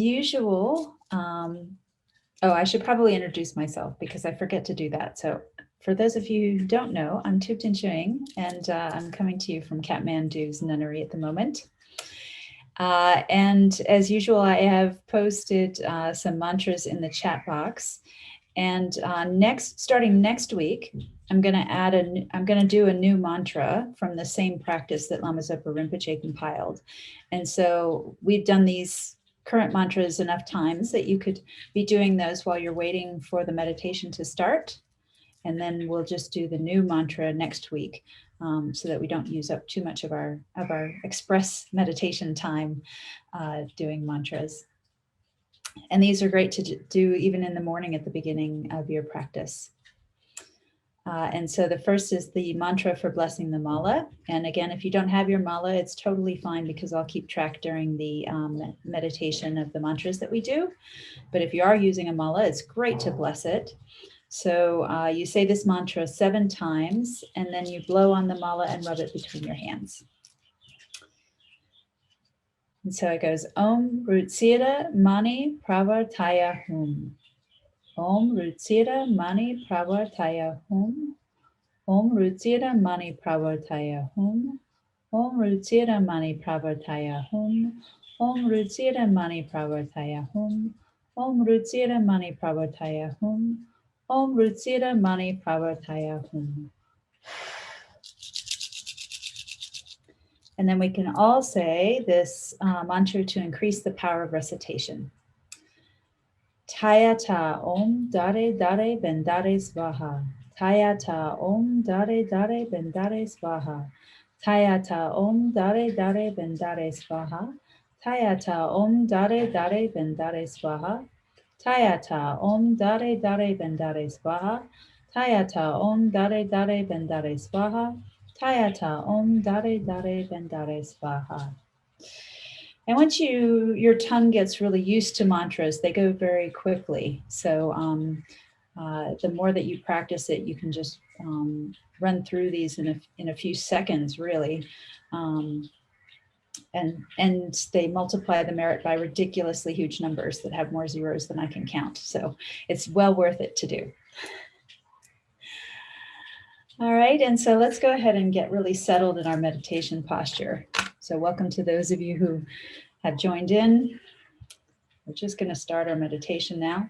usual, oh, I should probably introduce myself because I forget to do that. So for those of you who don't know, I'm Thubten Chöying, and I'm coming to you from Kathmandu's Nunnery at the moment. And as usual, I have posted some mantras in the chat box. And starting next week, I'm going to do a new mantra from the same practice that Lama Zopa Rinpoche compiled. And so we've done these current mantras enough times that you could be doing those while you're waiting for the meditation to start. And then we'll just do the new mantra next week so that we don't use up too much of our express meditation time doing mantras. And these are great to do even in the morning at the beginning of your practice. And so the first is the mantra for blessing the mala. And again, if you don't have your mala, it's totally fine because I'll keep track during the meditation of the mantras that we do. But if you are using a mala, it's great to bless it. So you say this mantra 7 times, and then you blow on the mala and rub it between your hands. And so it goes, Om RUTSIRA Mani Prawartaya Hum. Om RUTSIRA Mani Prawartaya Hum. Om RUTSIRA Mani Prawartaya Hum. Om RUTSIRA Mani Prawartaya Hum. Om RUTSIRA Mani Prawartaya Hum. Om RUTSIRA Mani Prawartaya Hum. Om RUTSIRA Mani Prawartaya Hum. And then we can all say this mantra to increase the power of recitation. TAYATHA Om DHARE DHARE BENDHARE SVAHA. TAYATHA Om DHARE DHARE BENDHARE SVAHA. TAYATHA Om DHARE DHARE BENDHARE SVAHA. TAYATHA Om DHARE DHARE BENDHARE SVAHA. TAYATHA Om DHARE DHARE BENDHARE SVAHA. TAYATHA Om DHARE DHARE BENDHARE SVAHA. TAYATHA Om DHARE DHARE BENDHARE SVAHA. And once your tongue gets really used to mantras, they go very quickly. So the more that you practice it, you can just run through these in a few seconds, really. And they multiply the merit by ridiculously huge numbers that have more zeros than I can count. So it's well worth it to do. All right, and so let's go ahead and get really settled in our meditation posture. So welcome to those of you who have joined in. We're just going to start our meditation now.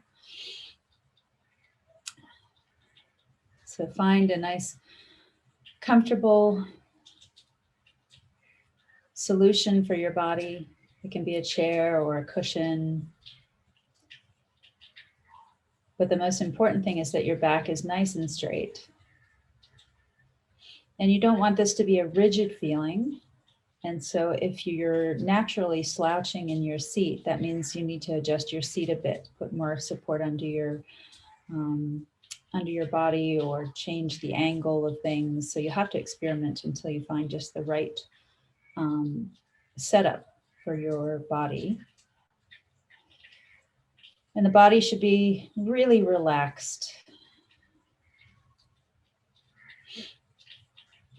So find a nice, comfortable solution for your body. It can be a chair or a cushion. But the most important thing is that your back is nice and straight. And you don't want this to be a rigid feeling. And so if you're naturally slouching in your seat, that means you need to adjust your seat a bit, put more support under your body or change the angle of things. So you have to experiment until you find just the right setup for your body. And the body should be really relaxed.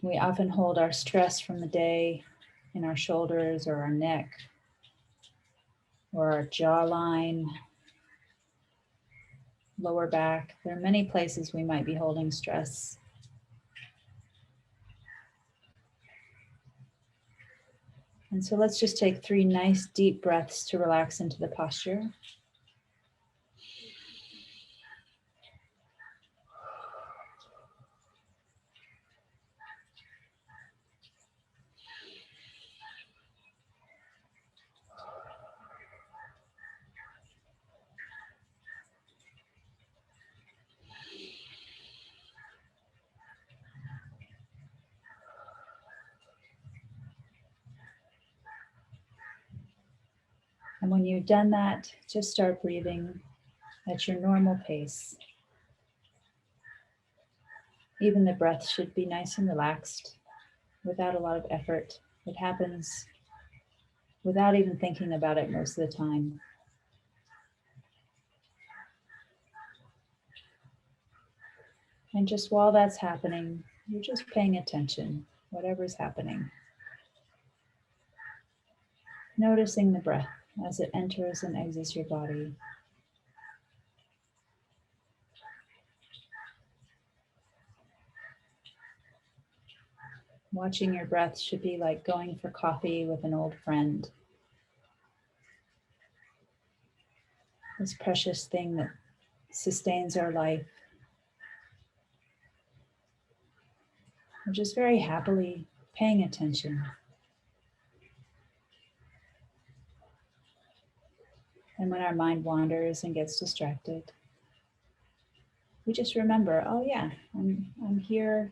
We often hold our stress from the day in our shoulders or our neck or our jawline, lower back. There are many places we might be holding stress. And so let's just take 3 nice deep breaths to relax into the posture. And when you've done that, just start breathing at your normal pace. Even the breath should be nice and relaxed without a lot of effort. It happens without even thinking about it most of the time. And just while that's happening, you're just paying attention, whatever's happening. Noticing the breath as it enters and exits your body. Watching your breath should be like going for coffee with an old friend. This precious thing that sustains our life. We're just very happily paying attention. And when our mind wanders and gets distracted, we just remember, oh yeah, I'm here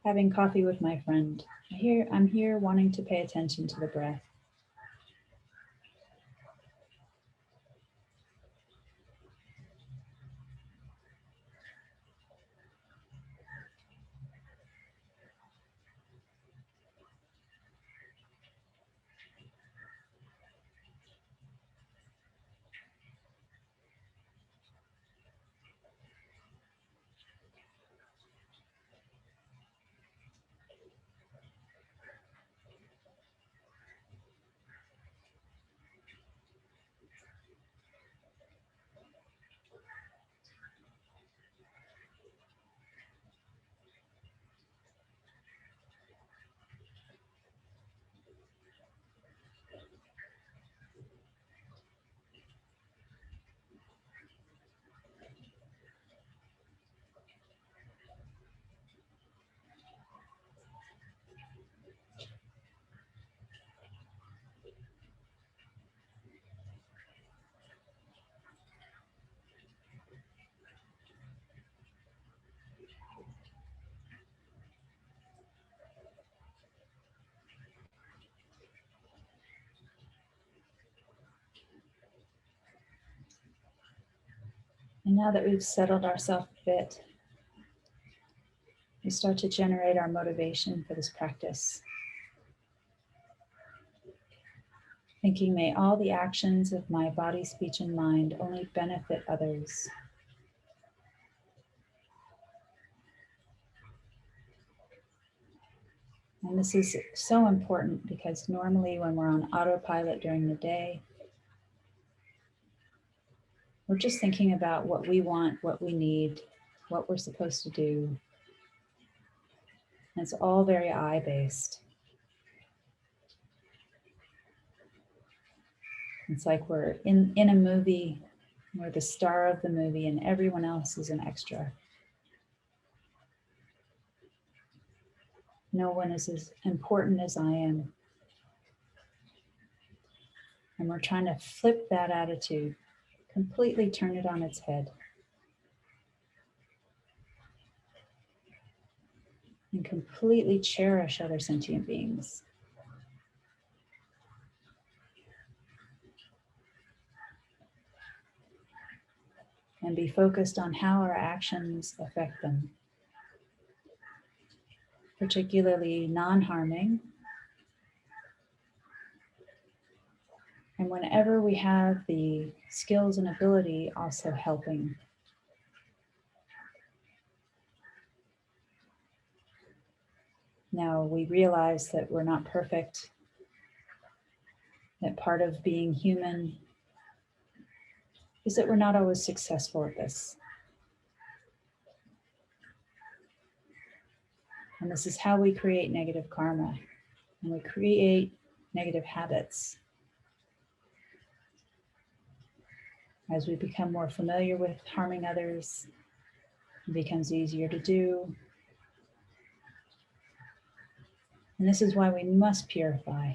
having coffee with my friend. I'm here wanting to pay attention to the breath. And now that we've settled ourselves a bit, we start to generate our motivation for this practice. Thinking, may all the actions of my body, speech, and mind only benefit others. And this is so important because normally when we're on autopilot during the day, we're just thinking about what we want, what we need, what we're supposed to do. And it's all very I-based. It's like we're in a movie, we're the star of the movie and everyone else is an extra. No one is as important as I am. And we're trying to flip that attitude, completely turn it on its head. And completely cherish other sentient beings. And be focused on how our actions affect them. Particularly non-harming. And whenever we have the skills and ability, also helping. Now we realize that we're not perfect, that part of being human is that we're not always successful at this. And this is how we create negative karma, and we create negative habits. As we become more familiar with harming others, it becomes easier to do. And this is why we must purify.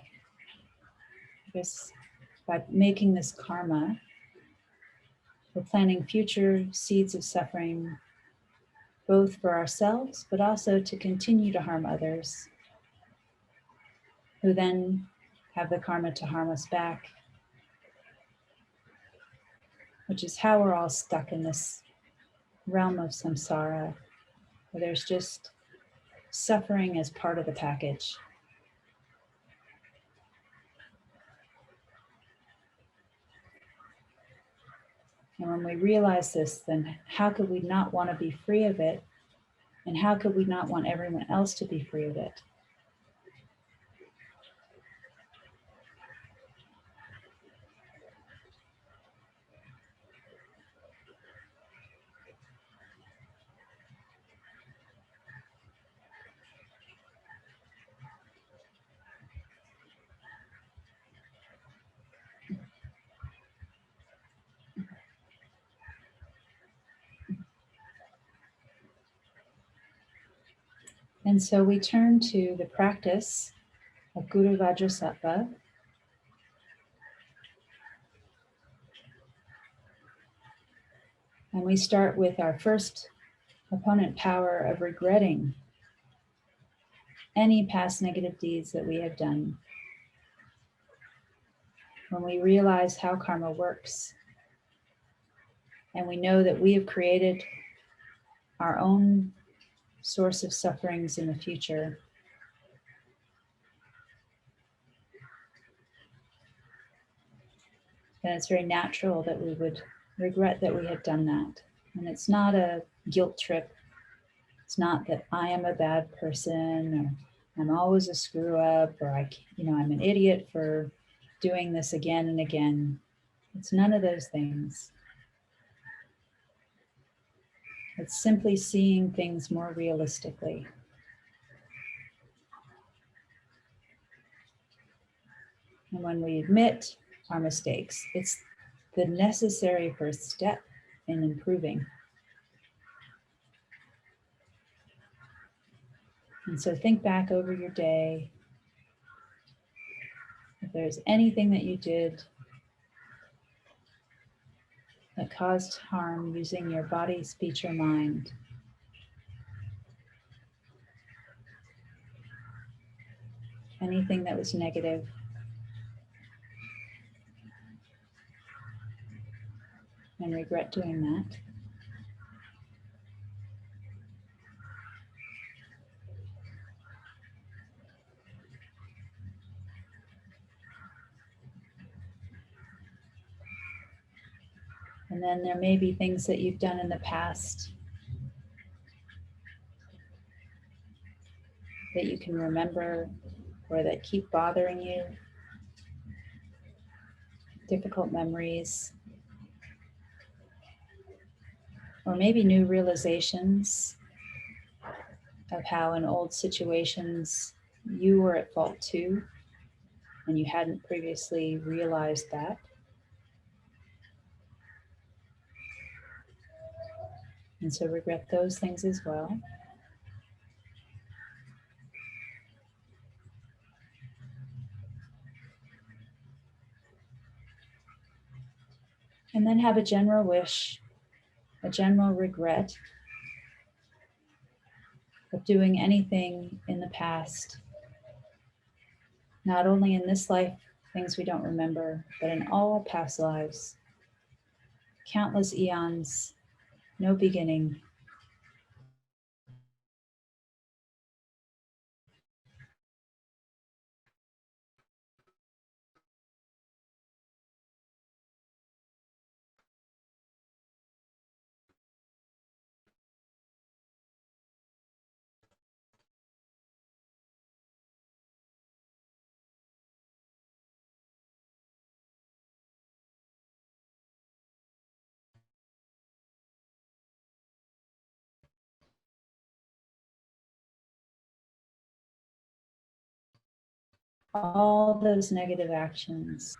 Because by making this karma, we're planting future seeds of suffering, both for ourselves, but also to continue to harm others, who then have the karma to harm us back, which is how we're all stuck in this realm of samsara, where there's just suffering as part of the package. And when we realize this, then how could we not want to be free of it? And how could we not want everyone else to be free of it? And so we turn to the practice of Guru Vajrasattva. And we start with our first opponent power of regretting any past negative deeds that we have done. When we realize how karma works, and we know that we have created our own source of sufferings in the future, then it's very natural that we would regret that we had done that. And it's not a guilt trip. It's not that I am a bad person, or I'm always a screw up, or I'm an idiot for doing this again and again. It's none of those things. It's simply seeing things more realistically. And when we admit our mistakes, it's the necessary first step in improving. And so think back over your day. If there's anything that you did that caused harm using your body, speech, or mind, anything that was negative, and regret doing that. And then there may be things that you've done in the past that you can remember or that keep bothering you, difficult memories, or maybe new realizations of how in old situations you were at fault too, and you hadn't previously realized that. And so regret those things as well. And then have a general wish, a general regret of doing anything in the past, not only in this life, things we don't remember, but in all past lives, countless eons, no beginning. All those negative actions.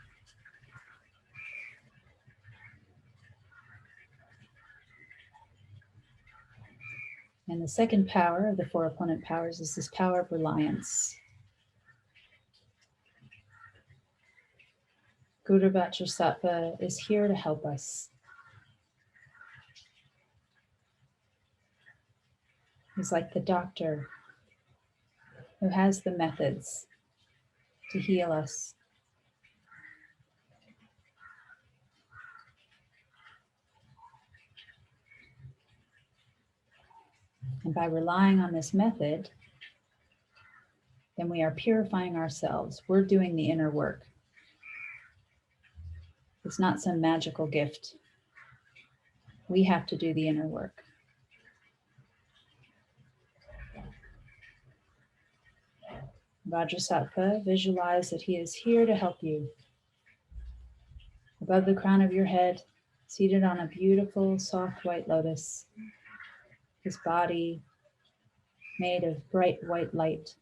And the second power of the four opponent powers is this power of reliance. Guru Vajrasattva is here to help us. He's like the doctor who has the methods to heal us. And by relying on this method, then we are purifying ourselves. We're doing the inner work. It's not some magical gift. We have to do the inner work. Vajrasattva, visualize that he is here to help you. Above the crown of your head, seated on a beautiful, soft white lotus, his body made of bright white light.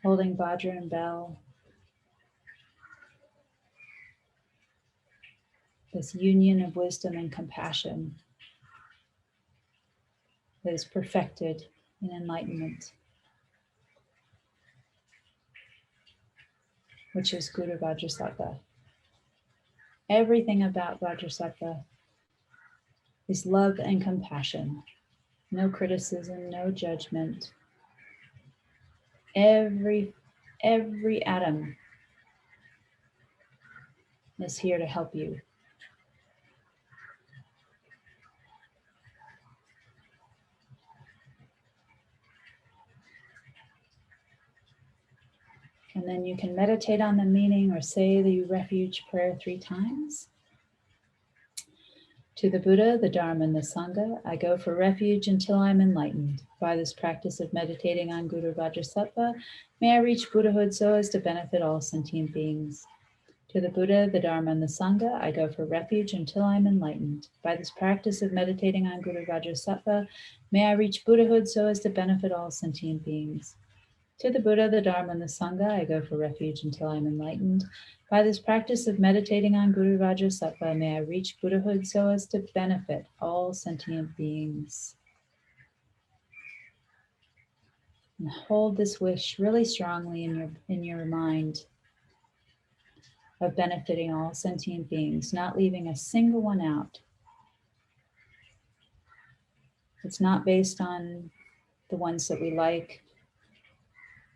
Holding Vajra and bell, this union of wisdom and compassion that is perfected in enlightenment, which is Guru Vajrasattva. Everything about Vajrasattva is love and compassion. No criticism, no judgment. Every atom is here to help you. And then you can meditate on the meaning or say the refuge prayer 3 times. To the Buddha, the Dharma, and the Sangha, I go for refuge until I'm enlightened. By this practice of meditating on Guru Vajrasattva, may I reach Buddhahood so as to benefit all sentient beings. To the Buddha, the Dharma, and the Sangha, I go for refuge until I'm enlightened. By this practice of meditating on Guru Vajrasattva, may I reach Buddhahood so as to benefit all sentient beings. To the Buddha, the Dharma, and the Sangha, I go for refuge until I'm enlightened. By this practice of meditating on Guru Vajrasattva, may I reach Buddhahood so as to benefit all sentient beings. And hold this wish really strongly in your mind of benefiting all sentient beings, not leaving a single one out. It's not based on the ones that we like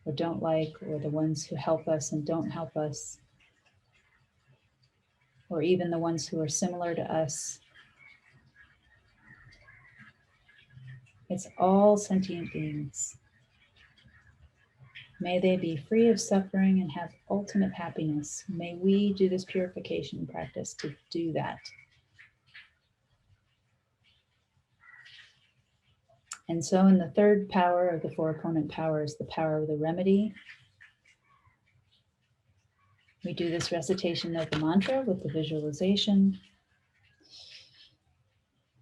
or don't like, or the ones who help us and don't help us, or even the ones who are similar to us. It's all sentient beings. May they be free of suffering and have ultimate happiness. May we do this purification practice to do that. And so in the third power of the 4 opponent powers, the power of the remedy, we do this recitation of the mantra with the visualization.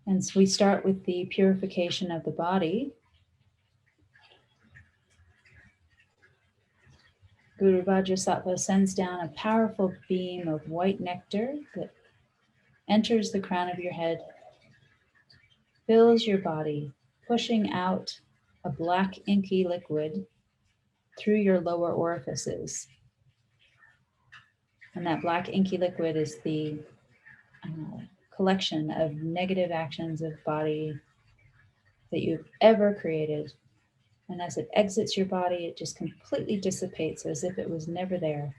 And so we start with the purification of the body. Guru Vajrasattva sends down a powerful beam of white nectar that enters the crown of your head, fills your body, pushing out a black inky liquid through your lower orifices. And that black inky liquid is the collection of negative actions of body that you've ever created. And as it exits your body, it just completely dissipates as if it was never there.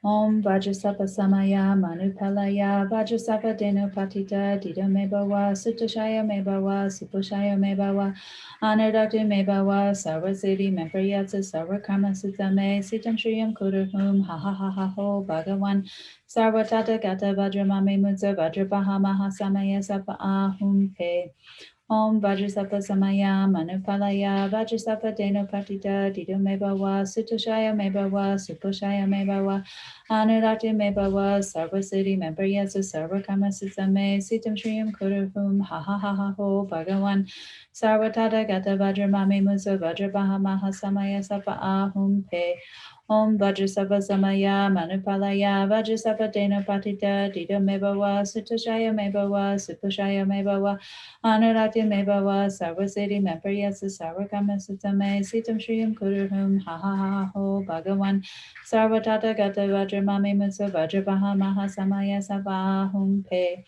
Om Vajrasattva Samaya Manupalaya Vajrasattva Deno Patita Dida Mebawa Sutoshaya Mebawa Suposhaya Mebawa Anardati Mebawa Sarvasiddhi Memprayatsa Sarvakarma Sutame Sitam Shriyam Kuruhum Ha Ha Ha Ha Ho Bhagavan Sarvatata Gata Vajramame Mudza Vajrabaha Mahasamaya Sapa Ahum Pe Om Vajrasattva Samaya Manupalaya Vajrasattva Deno Patita Dido Mebawa Sutoshaya Mebawa Suposhaya Mebawa Anurati Mebawa Sarvasiddhi Memprayatsa Sarvakarma Sutame Sitam Shriyam Kuruhum Ha Ha Ha Ha Ho Bhagavan Sarvatata Gata Vajramame Mudza Vajrabaha Mahasamaya Sapa Ahum Pe Om Vajrasattva Samaya Manupalaya Vajrasattva Deno Patita Dido Mebawa Sutoshaya Mebawa Suposhaya Mebawa Anurati Mebawa Sarvasiddhi Memprayatsa Sarvakarma Sutame Sitam Shriyam Kuruhum Ha Ha Ha Ho Bhagavan Sarvatata Gata Vajramame Mudza Vajrabaha Mahasamaya Sapa Ahum Pe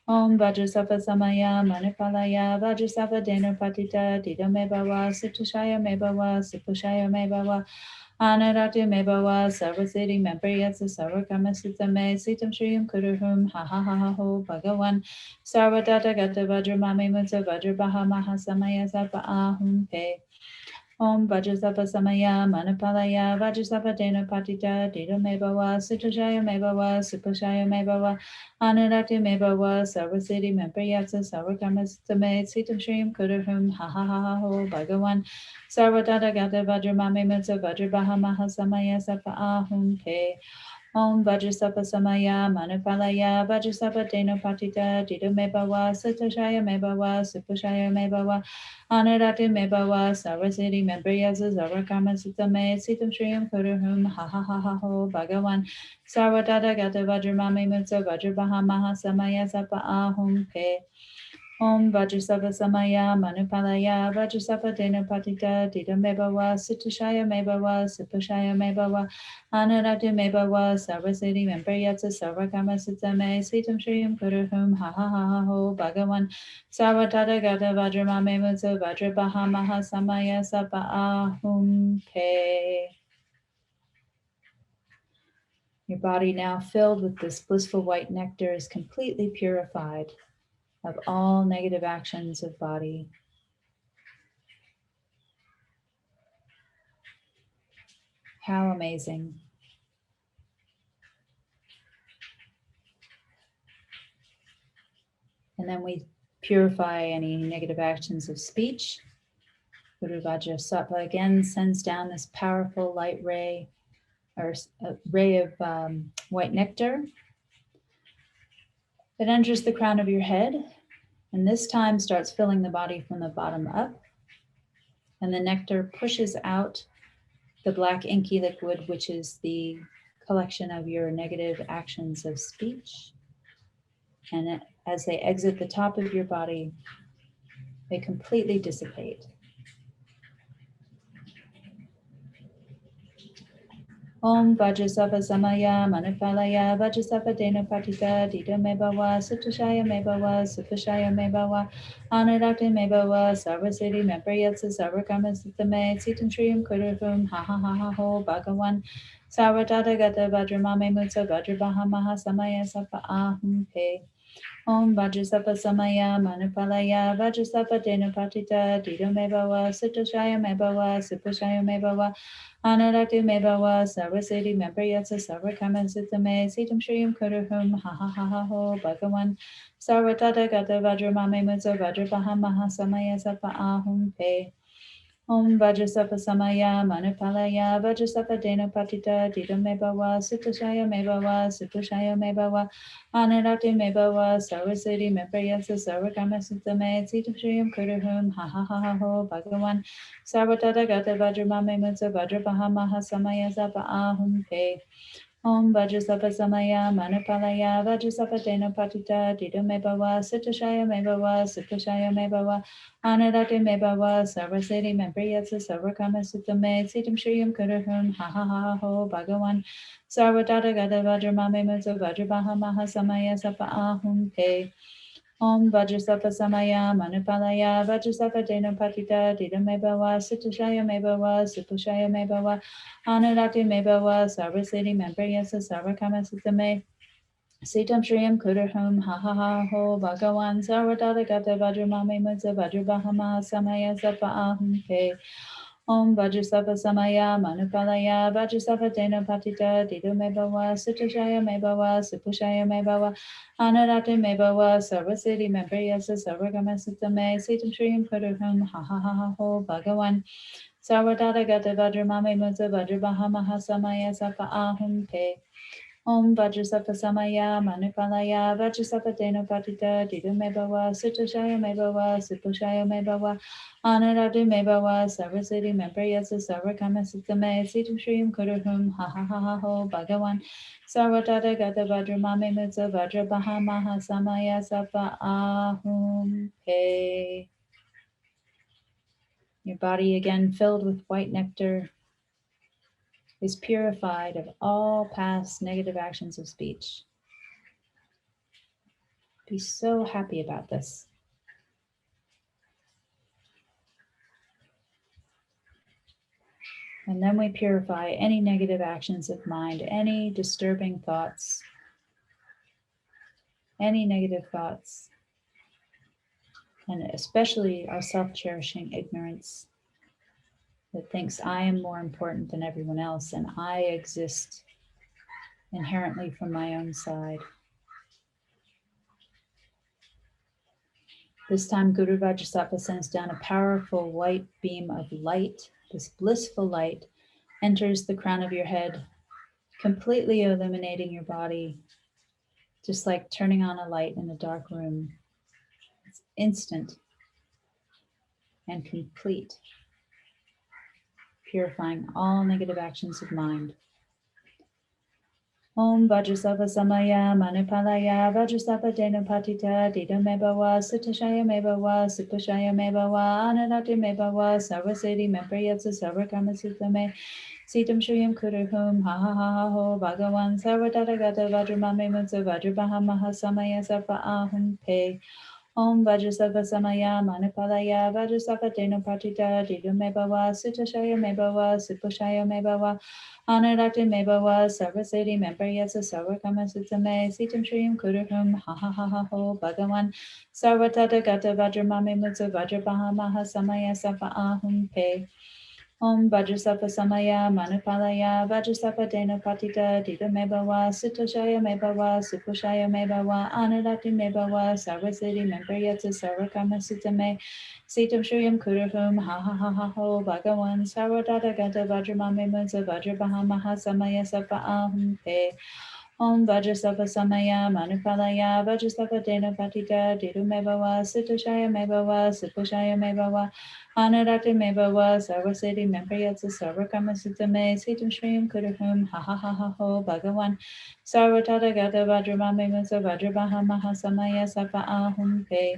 Om Vajrasattva Samaya Manupalaya Vajrasattva Deno Patita Dido Mebawa Sutoshaya Mebawa Suposhaya Mebawa Anurati Mebawa Sarvasiddhi Memprayatsa Sarvakarma Sutame Sitam Shriyam Kuruhum Ha Ha Ha Ha Ho Bhagavan Sarvatata Gata Vajramame Mudza Vajrabaha Mahasamaya Sapa Ahum Pe Om Vajrasattva Samaya Manupalaya Vajrasattva Deno Patita Dido Mebawa Sutoshaya Mebawa Suposhaya Mebawa Anurati Mebawa Sarvasiddhi Memprayatsa Sarvakarma Sutame Sitam Shriyam Kuruhum Ha Ha Ha Ha Ho Bhagavan Sarvatata Gata Vajramame Mudza Vajrabaha Mahasamaya Sapa Ahum Pe Om Vajrasattva Samaya Manupalaya Vajrasattva Deno Patita Dito Mebawa Satashaya Mebawa Supushaya Mebawa Anurati Mebawa Sarvasiti Membriyaza Zarakama Sitame Sitam Shriyam Kuruhum Ha Ha Ha Ha Ho Bhagavan Sarvadada Gata Vajramami Mutsa Vajrabaha Maha Samaya Sapa Ahum Pe Om Vajrasattva Samaya Manupalaya Vajrasattva Dena Patita Dita Mebawa Sitashaya Mebawa Supushaya Mebawa Anurati Mebawa Sarvasiti Membriyatsa Sarvakama Sitame Sitam Shriyam Kuruhum Ha Ha Ha Ha Ho Bhagavan Sarvatata Gata Vajramame Mutsa Vajrabaha Maha Samaya Sapa Ahum Pe. Your body now filled with this blissful white nectar is completely purified of all negative actions of body. How amazing. And then we purify any negative actions of speech. Guru Vajrasattva again sends down this powerful light ray, or a ray of white nectar that enters the crown of your head, and this time starts filling the body from the bottom up. And the nectar pushes out the black inky liquid, which is the collection of your negative actions of speech. And as they exit the top of your body, they completely dissipate. Om Vajrasattva Samaya Manupalaya Vajrasattva Dena Patita Dita Mebawa Sutashaya Mebawa Supashaya Mebawa Anurati Mebawa Sarvasiti Membriyatsa Sarvakama Sitame Sitam Shriyam Kuruhum Ha Ha Ha Ha Ho Bhagavan Sarvatata Gata Vajramame Mutsa Vajrabaha Maha Samaya Sapa Ahum Pe. Om Vajrasattva Samaya Manupalaya Vajrasattva Dena Patita Dita Mebawa Sutashaya Mebawa Supashaya Mebawa Anurati Mebawa Sarvasiti Membriyatsa Sarvakama Sitame Sitam Shriyam Kuruhum Ha Ha Ha Ha Ho Bhagavan Sarvatata Gata Vajramame Mutsa Vajrabaha Maha Samaya Sapa Ahum Pe. Om Vajrasattva Samaya Manupalaya Vajrasattva Dena Patita Dita Mebawa Sutashaya Mebawa Supushaya Mebawa Anurati Mebawa Sarvasiti Membriyatsa Sarvakama Sitame Sitam Shriyam Kuruhum Ha Ha Ha Ha Ho Bhagavan Sarvatata Gata Vajramame Mutsa Vajrabaha Maha Samaya Sapa Ahum Pe. Om Vajrasattva Samaya Manupalaya Vajrasattva Dena Patita Dita Mebawa Sutashaya Mebawa Supushaya Mebawa Anurati Mebawa Sarvasiti Membriyatsa Sarvakama Sitame Sitam Shriyam Kuruhum Ha Ha Ha Ho Bhagavan Sarvatata Gata Vajramame Mutsa Vajrabaha Maha Samaya Sapa Ahum Pe. Om Vajrasattva Samaya Manupalaya Vajrasattva Dena Patita Dita Mebawa Sutashaya Mebawa Supushaya Mebawa Anurati Mebawa Sarvasiti Membriyatsa Sarvakama Sitame Sitam Shriyam Kuruhum Ha Ha Ha Ho Bhagavan Sarvatata Gata Vajramame Mutsa Vajrabaha Maha Samaya Sapa Ahum Pe. Om Vajrasattva Samaya Manupalaya Vajrasattva Dena Patita Dita Mebawa Sutashaya Mebawa Supushaya Mebawa Anurati Mebawa Sarvasiti Membriyatsa Sarvakama Sitame Sitam Shriyam Kuruhum Ha Ha Ha Ha Ho Bhagavan Sarvatata Gata Vajramame Mutsa Vajrabaha Maha Samaya Sapa Ahum Pe. Om Vajrasattva Samaya Manupalaya Vajrasattva Dena Patita Dita Mebawa Sutashaya Mebawa Supushaya Mebawa Anurati Mebawa Sarvasiti Membriyatsa Sarvakama Sitame Sitam Shriyam Kuruhum Ha Ha Ha Ha Ho Bhagavan Sarvatata Gata Vajramame Mutsa Vajrabaha Maha Samaya Sapa Ahum Pe. Your body again filled with white nectar is purified of all past negative actions of speech. Be so happy about this. And then we purify any negative actions of mind, any disturbing thoughts, any negative thoughts, and especially our self-cherishing ignorance that thinks I am more important than everyone else and I exist inherently from my own side. This time, Guru Vajrasattva sends down a powerful white beam of light. This blissful light enters the crown of your head completely illuminating your body, just like turning on a light in a dark room. It's instant and complete, purifying all negative actions of mind. Om Vajrasattva Samaya Manipalaya Vajrasattva Dena Patita Dida Mebawa Sutashaya Mebawa Supashaya Mebawa Anadati Mebawa Sarvaseti Mempriyatsa Sarvakarmasutame Sitam Shuyam Kuruhum Ha Ha Ha Ha Ho Bhagavan Sarvatadagata Vajramame Mutsa Vajrabaha Mahasamaya Sarva Ahum Pe Om Vajrasattva Samaya Manipalaya Vajrasattva Dena Patita Dida Mebawa Sutashaya Mebawa Supashaya Mebawa Anarati Mebawa Sarvaseti Mempriyatsa Sarvakama Sutame Sitam Shriyam Kuruhum Ha Ha Ha Ha Ho Bhagavan Sarvatata Gata Vajramame Mutsa Vajrabaha Mahasamaya Sarva Ahum Pe Om Vajrasattva Samaya Manupalaya Vajrasattva Dena Patita Dida Mebawa Sutashaya Mebawa Supushaya Mebawa Anadati Mebawa Sarvaseti Mempriyatsa Sarvakama Sutame Sitam Shriyam Kuruhum Ha Ha Ha Ha Ho Bhagavan Sarvatata Gata Vajramame Mutsa Vajrabaha Mahasamaya Sarva Ahum Pe Om Vajrasattva Samaya Manupalaya Vajrasattva Dena Patita Didu Mebawa Sutashaya Mebawa Supushaya Mebawa Anadati Mebawa Sarvaseti Mempriyatsa Sarvakama Sutame Sitam Shriyam Kuruhum Ha Ha Ha Ha Ho Bhagavan Sarvatata Gata Vajramame Mutsa Vajrabaha Mahasamaya Sarva Ahum Pe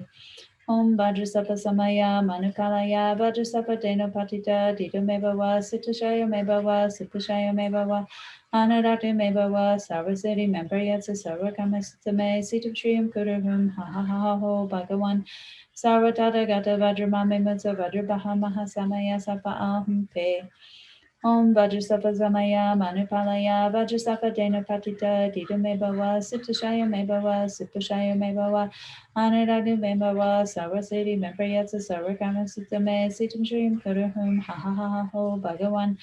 Om Vajrasattva Samaya Manupalaya Vajrasattva Dena Patita Dida Mebawa Sutashaya Mebawa Supushaya Mebawa Anadati Mebawa Sarvaseti Mempriyatsa Sarvakama Sutame Sitam Shriyam Kuruhum Ha Ha Ha Ha Ho Bhagavan Sarvatata Gata Vajramame Mutsa Vajrabaha Mahasamaya Sarva Ahum Pe Om Vajrasattva Samaya Manupalaya Vajrasattva Dena Patita Dida Mebawa Sutashaya Mebawa Supushaya Mebawa Anadati Mebawa Sarvaseti Mempriyatsa Sarvakama Sutame Sitam Shriyam Kuruhum Ha Ha Ha Ha Ho Bhagavan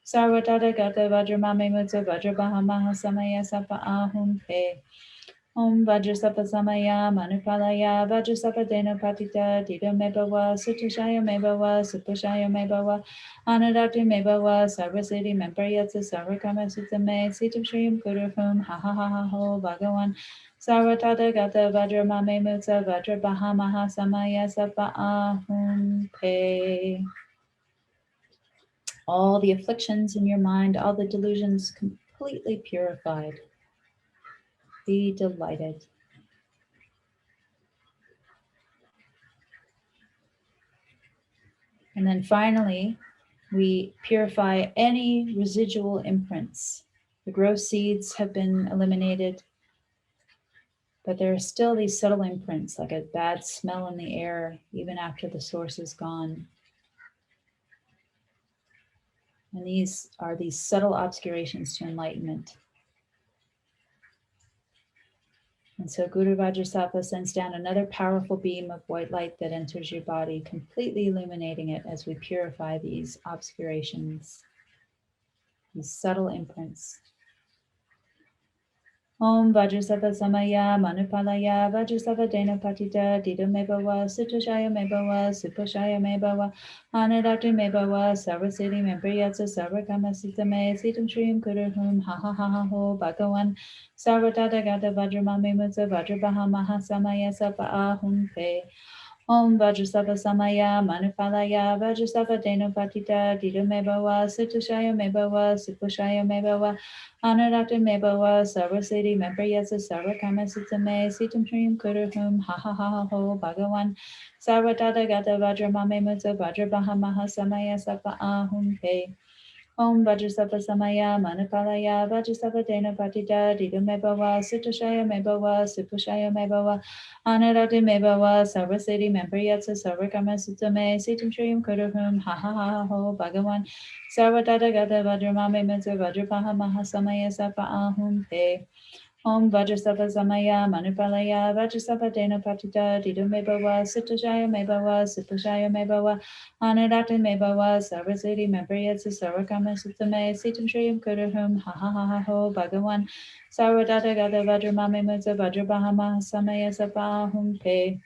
Sarvatata Gata Vajramame Mutsa Vajrabaha Mahasamaya Sarva Ahum Pe Om Vajrasattva Samaya Manupalaya Vajrasattva Dena Patita Dida Mebawa Sutashaya Mebawa Supushaya Mebawa Anadati Mebawa Sarvaseti Mempriyatsa Sarvakama Sutame Sitam Shriyam Kuruhum Ha Ha Ha Ha Ho Bhagavan Sarvatata Gata Vajramame Mutsa Vajrabaha Mahasamaya Sarva Ahum Pe. All the afflictions in your mind, all the delusions completely purified. Be delighted. And then finally, we purify any residual imprints. The gross seeds have been eliminated, but there are still these subtle imprints, like a bad smell in the air, even after the source is gone. And these are these subtle obscurations to enlightenment. And so Guru Vajrasattva sends down another powerful beam of white light that enters your body, completely illuminating it as we purify these obscurations, these subtle imprints. Om Vajrasattva Samaya Manupalaya Vajrasattva Dena Patita Dida Mebawa Sutashaya Mebawa Supashaya Mebawa Anadati Mebawa Sarvaseti Mempriyatsa Sarvakama Sutame Sitam Shriyam Kuruhum Ha Ha Ha Ha Ho Bhagavan Sarvatata Gata Vajramame Mutsa Vajrabaha Mahasamaya Sarva Ahum Pe Om Vajrasattva Samaya Manupalaya Vajrasattva Dena Patita Dida Mebawa Sutashaya Mebawa Supushaya Mebawa Anadati Mebawa Sarvaseti Mempriyatsa Sarvakama Sutame Sitam Shriyam Kuruhum Ha Ha Ha Ha Ho Bhagavan Sarvatata Gata Vajramame Mutsa Vajrabaha Mahasamaya Sarva Ahum Pe Om Vajrasattva Samaya Manupalaya Vajrasattva Dena Patita Dida Mebawa Sutashaya Mebawa Supushaya Mebawa Anadati Mebawa Sarvaseti Mempriyatsa Sarvakama Sutame Sitam Shriyam Kuruhum Ha Ha Ha Ha Ho Bhagavan Sarvatata Gata Vajramame Mutsa Vajrabaha Mahasamaya Sarva Ahum Pe Om Vajrasattva Samaya Manupalaya Vajrasattva Dena Patita Dida Mebawa Sutashaya Mebawa Supushaya Mebawa Anadati Mebawa Sarvaseti Mempriyatsa Sarvakama Sutame Sitam Shriyam Kuruhum Ha Ha Ha Ha Ho Bhagavan Sarvatata Gata Vajramame Mutsa Vajrabaha Mahasamaya Sarva Ahum Pe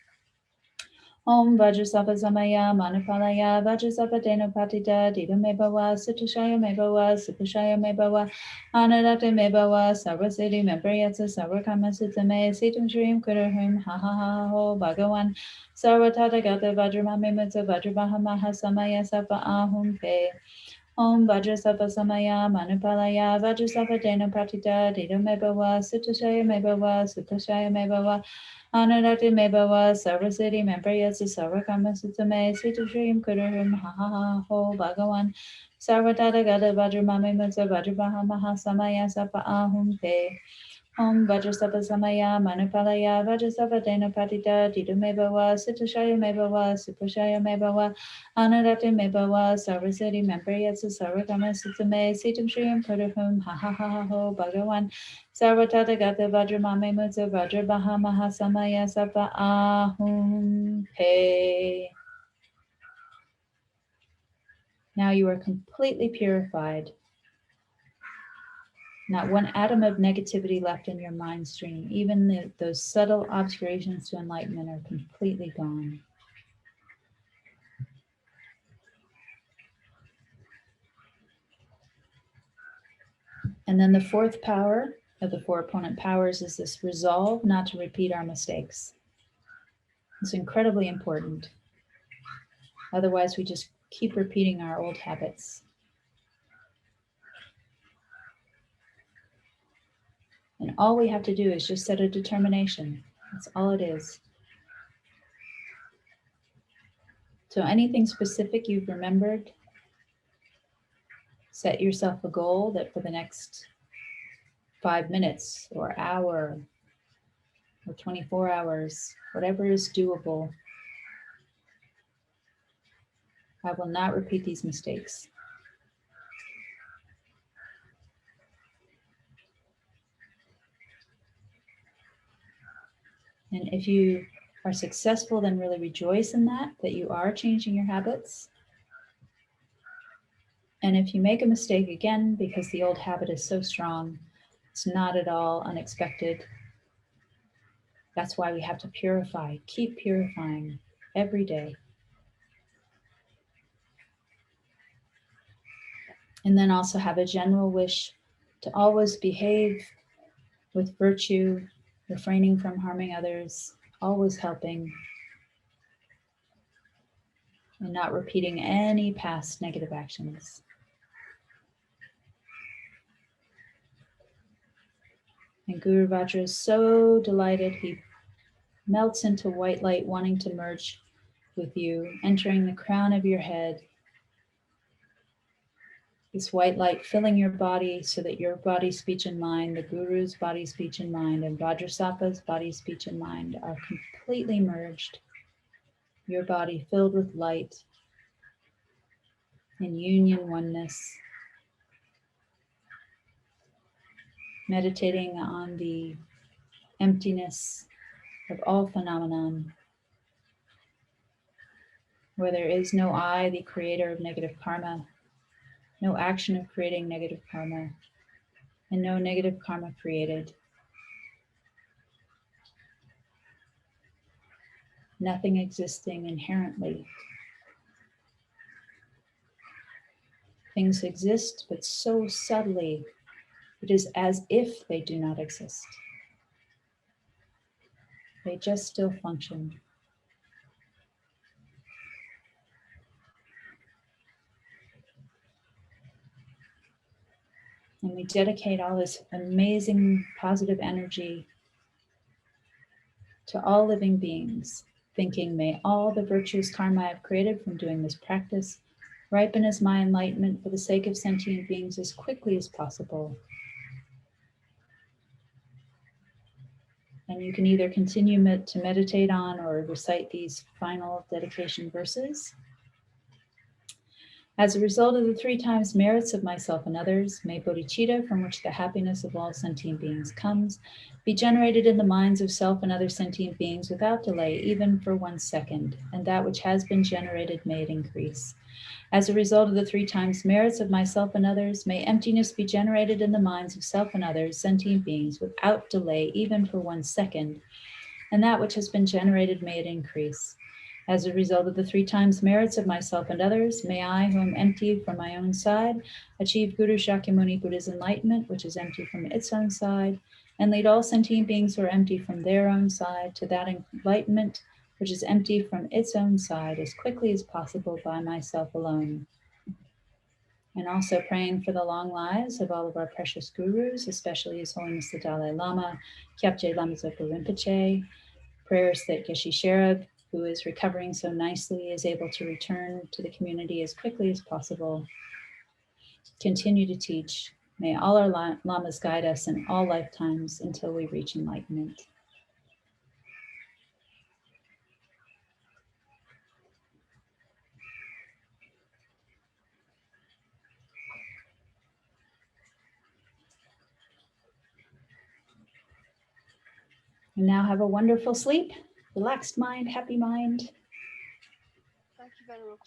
Om Vajrasattva Samaya Manipalaya Vajrasattva Denopatita Dita Mebawa Situshaya Mebawa Sipushaya Mebawa Anadata Mebawa Sarvasiti Membrayatsa Sarvakama Sutame Situm Shrim Kurahim Ha Ha Ha Ho Bhagawan Sarvatata Gata Vajramame Mutsa Vajrabaha Maha Samaya Sapa Ahum Pe Om Vajrasattva Samaya Manipalaya Vajrasattva Denopatita Dita Mebawa Situshaya Mebawa Sipushaya Mebawa Anarati Mebawa Sarvasiti Membrayatsa Sarvakama Sutame Situshrim Kudurim Ha Ha Ha Ho Bhagawan Sarvatata Gata Vajramame Mutsa Vajrabaha Maha Samaya Sapa Ahum Pe Om Vajrasattva Samaya Manipalaya Vajrasattva Denopatita Dita Mebawa Situshaya Mebawa Sipushaya Mebawa Anarati Mebawa Sarvasiti Membrayatsa Sarvakama Sutame Situshrim Kudurim Ha Ha Ha Ho Bhagawan Sarvatata Gata Vajramame Mutsa Vajrabaha Mahasamaya Sapa Ahum Pe. Now you are completely purified. Not one atom of negativity left in your mind stream. Even those subtle obscurations to enlightenment are completely gone. And then the fourth power of the four opponent powers is this resolve not to repeat our mistakes. It's incredibly important. Otherwise, we just keep repeating our old habits. And all we have to do is just set a determination. That's all it is. So anything specific you've remembered, set yourself a goal that for the next 5 minutes or hour or 24 hours, whatever is doable, I will not repeat these mistakes. And if you are successful, then really rejoice in that you are changing your habits. And if you make a mistake again, because the old habit is so strong, it's not at all unexpected. That's why we have to purify, keep purifying every day. And then also have a general wish to always behave with virtue, refraining from harming others, always helping, and not repeating any past negative actions. And Guru Vajra is so delighted. He melts into white light, wanting to merge with you, entering the crown of your head. This white light filling your body so that your body, speech, and mind, the Guru's body, speech, and mind, and Vajrasattva's body, speech, and mind are completely merged. Your body filled with light in union, oneness. Meditating on the emptiness of all phenomenon, where there is no I, the creator of negative karma, no action of creating negative karma, and no negative karma created. Nothing existing inherently. Things exist, but so subtly, it is as if they do not exist. They just still function. And we dedicate all this amazing positive energy to all living beings, thinking, may all the virtues karma I've created from doing this practice ripen as my enlightenment for the sake of sentient beings as quickly as possible. And you can either continue to meditate on or recite these final dedication verses. As a result of the 3 times merits of myself and others, may bodhicitta, from which the happiness of all sentient beings comes, be generated in the minds of self and other sentient beings without delay, even for 1 second, and that which has been generated may it increase. As a result of the 3 times merits of myself and others, may emptiness be generated in the minds of self and others, sentient beings, without delay, even for 1 second, and that which has been generated may it increase. As a result of the 3 times merits of myself and others, may I, who am empty from my own side, achieve Guru Shakyamuni Buddha's enlightenment, which is empty from its own side, and lead all sentient beings who are empty from their own side to that enlightenment, which is empty from its own side, as quickly as possible by myself alone. And also praying for the long lives of all of our precious gurus, especially His Holiness the Dalai Lama, Khachoe Lama Zopa Rinpoche. Prayers that Geshe Sherab, who is recovering so nicely, is able to return to the community as quickly as possible. Continue to teach. May all our lamas guide us in all lifetimes until we reach enlightenment. And now have a wonderful sleep, relaxed mind, happy mind. Thank you very much.